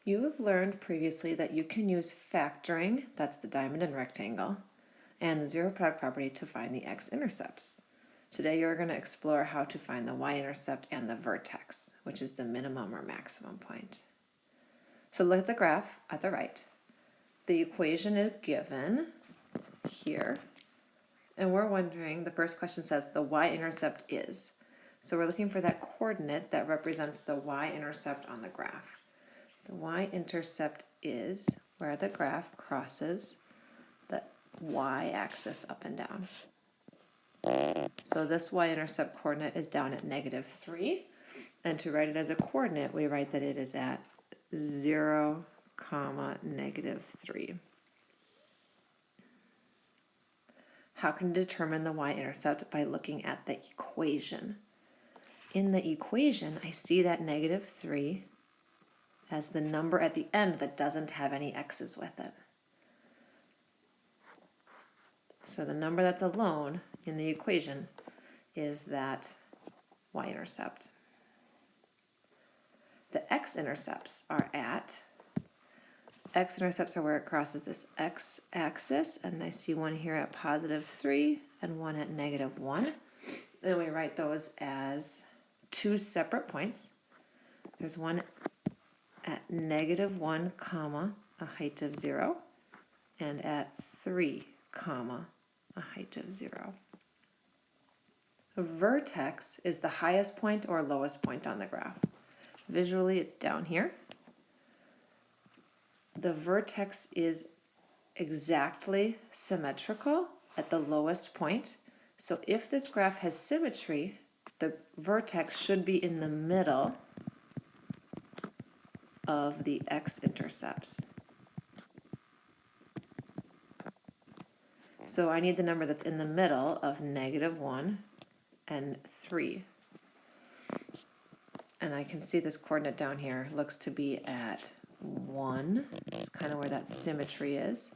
You have learned previously that you can use factoring, that's the diamond and rectangle, and the zero product property to find the x-intercepts. Today you're going to explore how to find the y-intercept and the vertex, which is the minimum or maximum point. So look at the graph at the right. The equation is given here, and we're wondering, the first question says the y-intercept is. So we're looking for that coordinate that represents the y-intercept on the graph. The y-intercept is where the graph crosses the y-axis up and down. So this y-intercept coordinate is down at -3, and to write it as a coordinate, we write that it is at 0, -3. How can you determine the y-intercept? By looking at the equation. In the equation, I see that -3 as the number at the end that doesn't have any x's with it. So the number that's alone in the equation is that y-intercept. The x-intercepts are at, x-intercepts are where it crosses this x-axis, and I see one here at +3 and one at -1. Then we write those as two separate points. There's one at -1, a height of 0, and at 3, a height of 0. A vertex is the highest point or lowest point on the graph. Visually, it's down here. The vertex is exactly symmetrical at the lowest point. So if this graph has symmetry, the vertex should be in the middle of the x-intercepts. So I need the number that's in the middle of -1 and 3. And I can see this coordinate down here looks to be at 1. It's kind of where that symmetry is.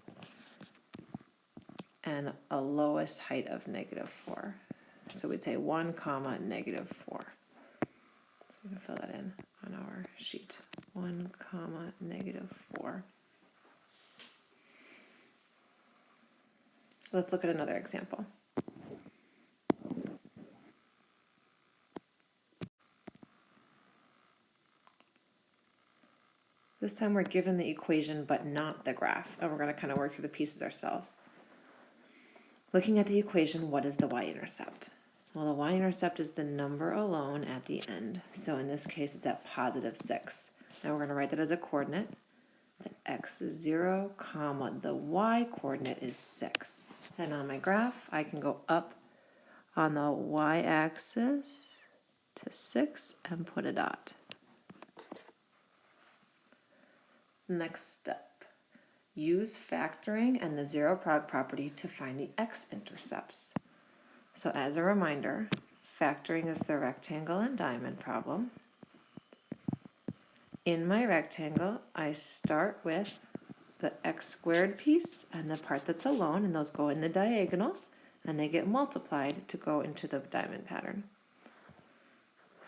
And a lowest height of -4. So we'd say 1, -4. So we can fill that in on our sheet. 1, -4. Let's look at another example. This time we're given the equation but not the graph, and we're going to kind of work through the pieces ourselves. Looking at the equation, what is the y-intercept? Well, the y-intercept is the number alone at the end. So in this case, it's at +6. Now we're going to write that as a coordinate. That x is 0, the y coordinate is 6. And on my graph, I can go up on the y-axis to 6 and put a dot. Next step, use factoring and the zero product property to find the x-intercepts. So as a reminder, factoring is the rectangle and diamond problem. In my rectangle, I start with the x² piece and the part that's alone, and those go in the diagonal, and they get multiplied to go into the diamond pattern.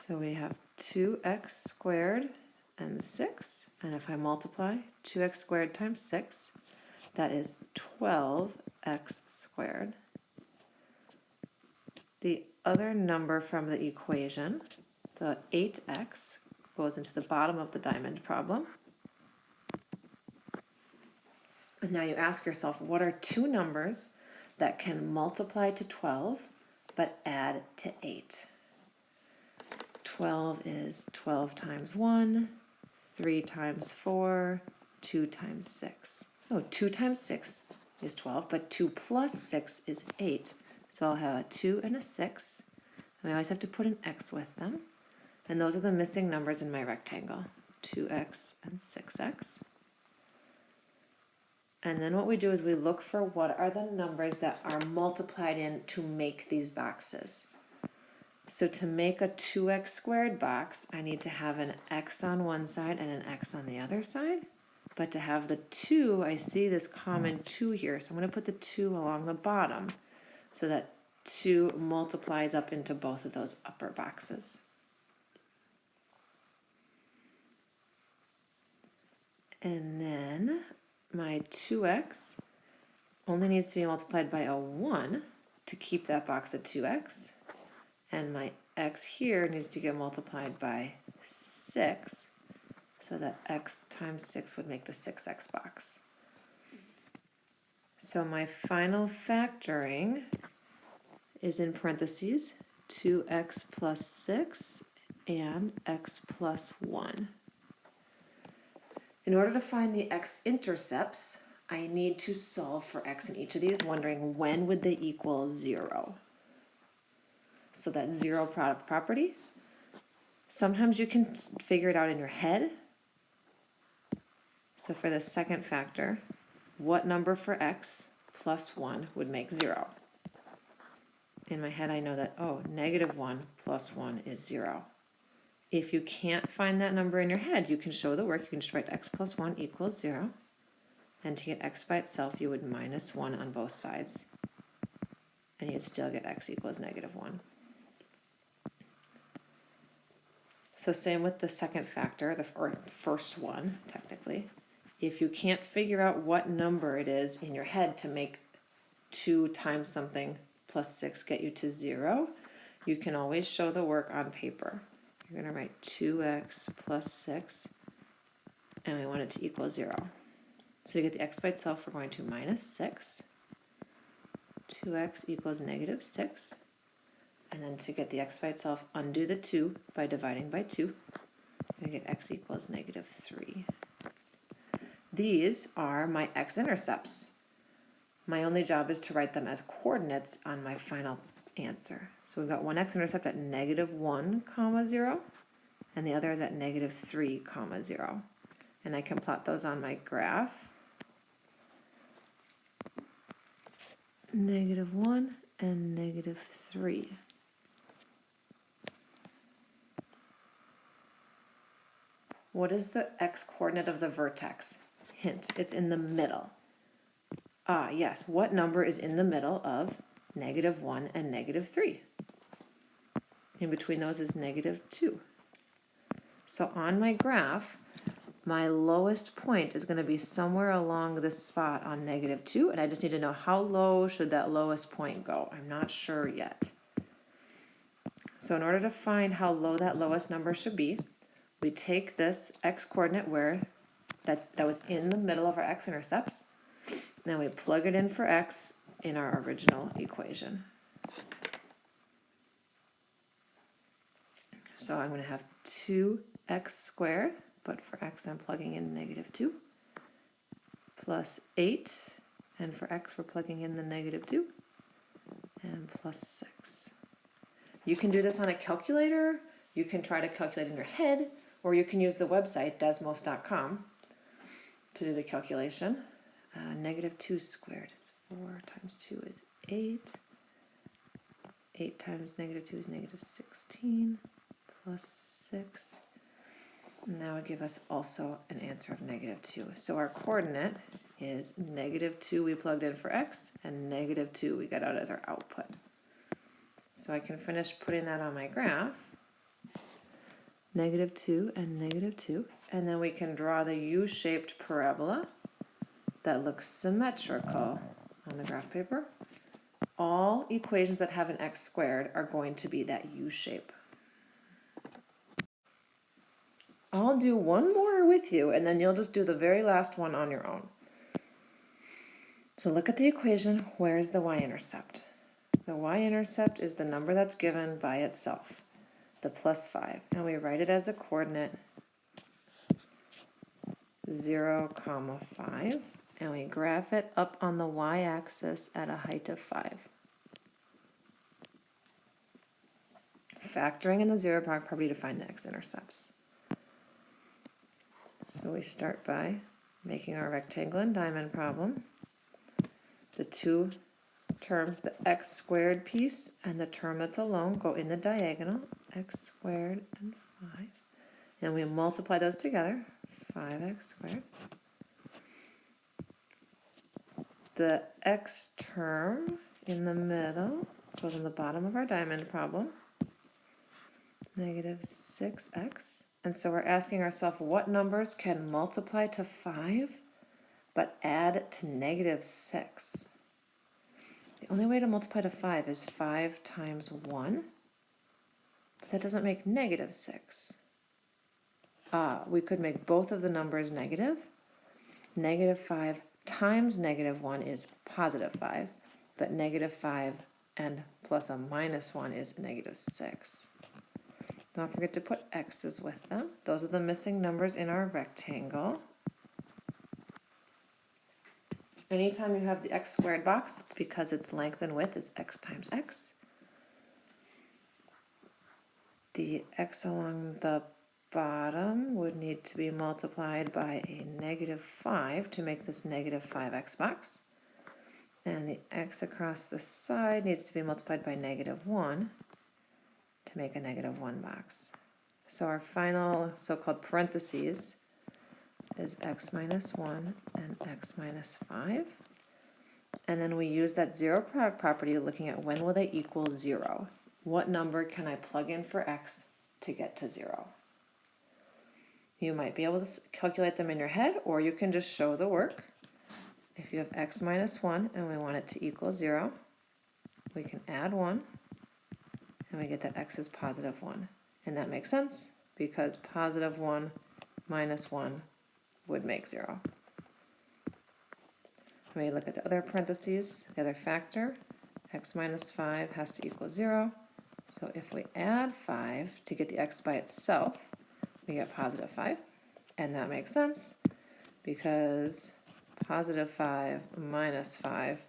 So we have 2x² and 6, and if I multiply 2x² times 6, that is 12x². The other number from the equation, the 8x, goes into the bottom of the diamond problem. And now you ask yourself, what are two numbers that can multiply to 12 but add to 8? 12 is 12 times 1, 3 times 4, 2 times 6. Oh, 2 times 6 is 12, but 2 plus 6 is 8. So I'll have a 2 and a 6. And I always have to put an x with them. And those are the missing numbers in my rectangle, 2x and 6x. And then what we do is we look for what are the numbers that are multiplied in to make these boxes. So to make a 2x² box, I need to have an x on one side and an x on the other side. But to have the 2, I see this common 2 here. So I'm going to put the 2 along the bottom so that 2 multiplies up into both of those upper boxes. And then my 2x only needs to be multiplied by a 1 to keep that box at 2x. And my x here needs to get multiplied by 6, so that x times 6 would make the 6x box. So my final factoring is in parentheses 2x plus 6 and x plus 1. In order to find the x-intercepts, I need to solve for x in each of these, wondering when would they equal 0. So that zero product property, sometimes you can figure it out in your head. So for the second factor, what number for x plus 1 would make 0? In my head I know that, oh, -1 plus 1 is 0. If you can't find that number in your head, you can show the work. You can just write x plus 1 equals 0. And to get x by itself, you would minus 1 on both sides. And you'd still get x equals -1. So same with the second factor, or first one, technically. If you can't figure out what number it is in your head to make 2 times something plus 6 get you to 0, you can always show the work on paper. You're going to write 2x plus 6, and we want it to equal 0. So to get the x by itself, we're going to minus 6. 2x equals -6. And then to get the x by itself, undo the 2 by dividing by 2. And get x equals -3. These are my x-intercepts. My only job is to write them as coordinates on my final answer. So we've got one x-intercept at -1, 0, and the other is at -3, 0. And I can plot those on my graph. -1 and -3. What is the x-coordinate of the vertex? Hint, it's in the middle. Ah, yes, what number is in the middle of -1 and -3? In between those is -2. So on my graph, my lowest point is going to be somewhere along this spot on -2, and I just need to know how low should that lowest point go. I'm not sure yet. So in order to find how low that lowest number should be, we take this x-coordinate where that was in the middle of our x-intercepts, then we plug it in for x in our original equation. So I'm going to have 2x squared, but for x I'm plugging in -2, plus 8, and for x we're plugging in the -2, and plus 6. You can do this on a calculator, you can try to calculate in your head, or you can use the website desmos.com to do the calculation. -2 squared is 4 times 2 is 8. 8 times -2 is -16, plus 6. And that would give us also an answer of -2. So our coordinate is -2 we plugged in for x, and -2 we got out as our output. So I can finish putting that on my graph. -2 and -2. And then we can draw the U-shaped parabola that looks symmetrical on the graph paper. All equations that have an x squared are going to be that U shape. I'll do one more with you, and then you'll just do the very last one on your own. So look at the equation. Where's the y-intercept? The y-intercept is the number that's given by itself, the plus 5. And we write it as a coordinate 0, 5. And we graph it up on the y-axis at a height of 5. Factoring in the zero product property to find the x-intercepts. So we start by making our rectangle and diamond problem. The two terms, the x squared piece and the term that's alone, go in the diagonal, x squared and 5. And we multiply those together, 5x squared. The x term in the middle goes on the bottom of our diamond problem, -6x. And so we're asking ourselves what numbers can multiply to 5 but add to -6? The only way to multiply to 5 is 5 times 1, but that doesn't make -6. We could make both of the numbers negative. -5 times -1 is +5, but -5 and plus a -1 is -6. Don't forget to put x's with them. Those are the missing numbers in our rectangle. Anytime you have the x squared box, it's because its length and width is x times x. The x along the bottom would need to be multiplied by a -5 to make this -5x box. And the x across the side needs to be multiplied by -1 to make a -1 box. So our final so-called parentheses is x minus 1 and x minus 5. And then we use that zero product property looking at when will they equal 0. What number can I plug in for x to get to 0? You might be able to calculate them in your head, or you can just show the work. If you have x minus 1 and we want it to equal 0, we can add 1, and we get that x is +1. And that makes sense, because +1 minus 1 would make 0. When we look at the other parentheses, the other factor, x minus 5 has to equal 0. So if we add 5 to get the x by itself, we get +5. And that makes sense, because +5 minus 5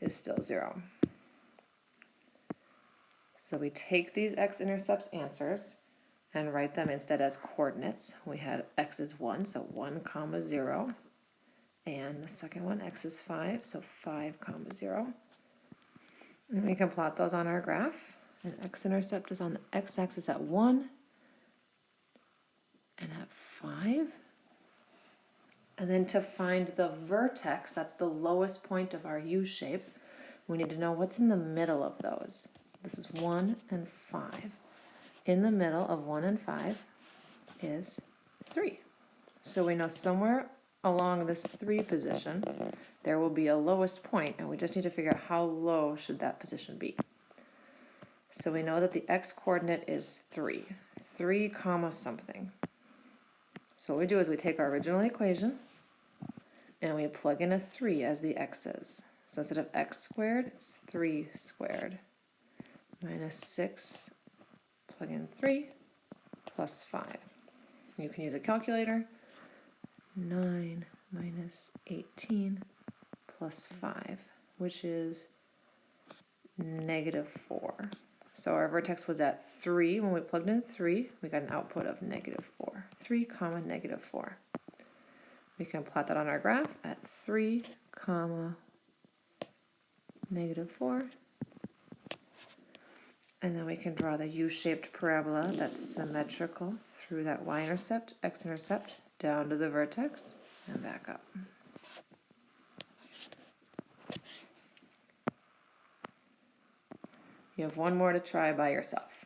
is still 0. So we take these x-intercepts answers and write them instead as coordinates. We had x is 1, so 1, 0. And the second one, x is 5, so 5, 0. And we can plot those on our graph. And x-intercept is on the x-axis at 1 and at 5. And then to find the vertex, that's the lowest point of our U shape, we need to know what's in the middle of those. So this is 1 and 5. In the middle of 1 and 5 is 3. So we know somewhere along this 3 position, there will be a lowest point, and we just need to figure out how low should that position be. So we know that the x-coordinate is 3. 3 comma something. So what we do is we take our original equation, and we plug in a 3 as the x's. So instead of x squared, it's 3 squared. Minus 6, plug in 3, plus 5. You can use a calculator. 9 minus 18 plus 5, which is -4. So our vertex was at 3. When we plugged in 3, we got an output of -4. 3, -4. We can plot that on our graph at 3, -4. And then we can draw the U-shaped parabola that's symmetrical through that y-intercept, x-intercept, down to the vertex, and back up. You have one more to try by yourself.